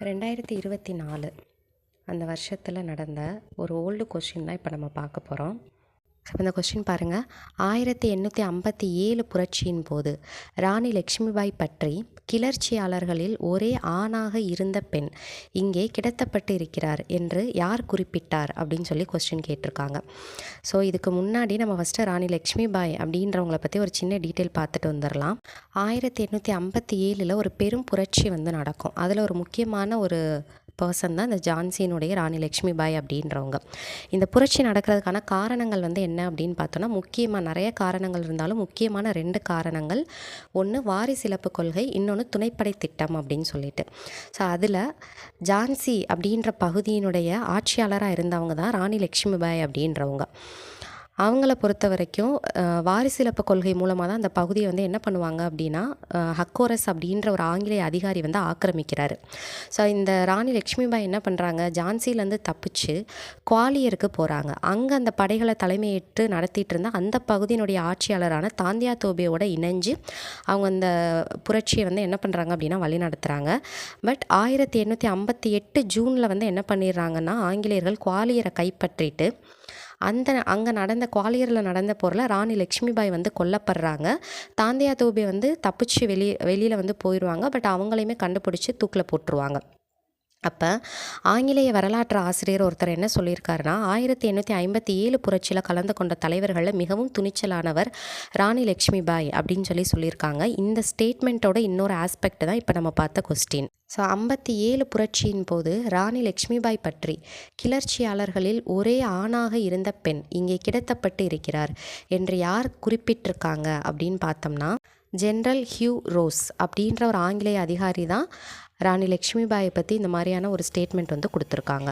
2024 அந்த வருஷத்தில் நடந்த ஒரு ஓல்டு கொஷின் தான் இப்போ நம்ம பார்க்க போகிறோம். இந்த கொஸ்டின் பாருங்கள். 1857 புரட்சியின் போது ராணி லக்ஷ்மிபாய் பற்றி கிளர்ச்சியாளர்களில் ஒரே ஆணாக இருந்த பெண் இங்கே கிடத்தப்பட்டு இருக்கிறார் என்று யார் குறிப்பிட்டார் அப்படின்னு சொல்லி கொஸ்டின் கேட்டிருக்காங்க. ஸோ இதுக்கு முன்னாடி நம்ம ஃபஸ்ட்டு ராணி லக்ஷ்மிபாய் அப்படின்றவங்கள பற்றி ஒரு சின்ன டீட்டெயில் பார்த்துட்டு வந்துடலாம். 1857 ஒரு பெரும் புரட்சி நடக்கும். அதில் ஒரு முக்கியமான ஒரு பர்சன் தான் இந்த ஜான்சியினுடைய ராணி லக்ஷ்மிபாய் அப்படின்றவங்க. இந்த புரட்சி நடக்கிறதுக்கான காரணங்கள் என்ன அப்படின்னு பார்த்தோன்னா, முக்கியமாக நிறைய காரணங்கள் இருந்தாலும் முக்கியமான 2 காரணங்கள். ஒன்று வாரிசிலப்பு கொள்கை, இன்னொன்று துணைப்படை திட்டம் அப்படின்னு சொல்லிட்டு. ஸோ அதில் ஜான்சி அப்படின்ற பகுதியினுடைய ஆட்சியாளராக இருந்தவங்க தான் ராணி லக்ஷ்மிபாய் அப்படின்றவங்க. அவங்கள பொறுத்த வரைக்கும் வாரிசிலப்பு கொள்கை மூலமாக தான் அந்த பகுதியை என்ன பண்ணுவாங்க அப்படின்னா, ஹக்கோரஸ் அப்படின்ற ஒரு ஆங்கிலேய அதிகாரி ஆக்கிரமிக்கிறாரு. ஸோ இந்த ராணி லக்ஷ்மிபாய் என்ன பண்ணுறாங்க, ஜான்சிலேருந்து தப்பிச்சு குவாலியருக்கு போகிறாங்க. அங்கே அந்த படைகளை தலைமையேற்று நடத்திட்டு இருந்தால் அந்த பகுதியினுடைய ஆட்சியாளரான தாந்தியா தோபேயோட இணைஞ்சு அவங்க அந்த புரட்சியை என்ன பண்ணுறாங்க அப்படின்னா வழி நடத்துகிறாங்க. பட் 1858 ஜூனில் என்ன பண்ணிடுறாங்கன்னா, ஆங்கிலேயர்கள் குவாலியரை கைப்பற்றிட்டு அங்கே நடந்த குவாலியரில் நடந்த போரில் ராணி லக்ஷ்மிபாய் கொல்லப்படுறாங்க. தாந்தியா தோபே தப்பிச்சு வெளியில் போயிடுவாங்க. பட் அவங்களையுமே கண்டுபிடிச்சி தூக்கில் போட்டுருவாங்க. அப்போ ஆங்கிலேய வரலாற்று ஆசிரியர் ஒருத்தர் என்ன சொல்லியிருக்காருன்னா, 1857 புரட்சியில் கலந்து கொண்ட தலைவர்களில் மிகவும் துணிச்சலானவர் ராணி லக்ஷ்மிபாய் அப்படின்னு சொல்லியிருக்காங்க. இந்த ஸ்டேட்மெண்ட்டோட இன்னொரு ஆஸ்பெக்ட் தான் இப்போ நம்ம பார்த்த கொஸ்டின். ஸோ 57 புரட்சியின் போது ராணி லக்ஷ்மிபாய் பற்றி கிளர்ச்சியாளர்களில் ஒரே ஆணாக இருந்த பெண் இங்கே கிடத்தப்பட்டு இருக்கிறார் என்று யார் குறிப்பிட்டிருக்காங்க அப்படின்னு பார்த்தோம்னா, ஜென்ரல் ஹியூ ரோஸ் அப்படின்ற ஒரு ஆங்கிலேய அதிகாரி தான் ராணி லக்ஷ்மிபாயை பற்றி இந்த மாதிரியான ஒரு ஸ்டேட்மெண்ட் கொடுத்துருக்காங்க.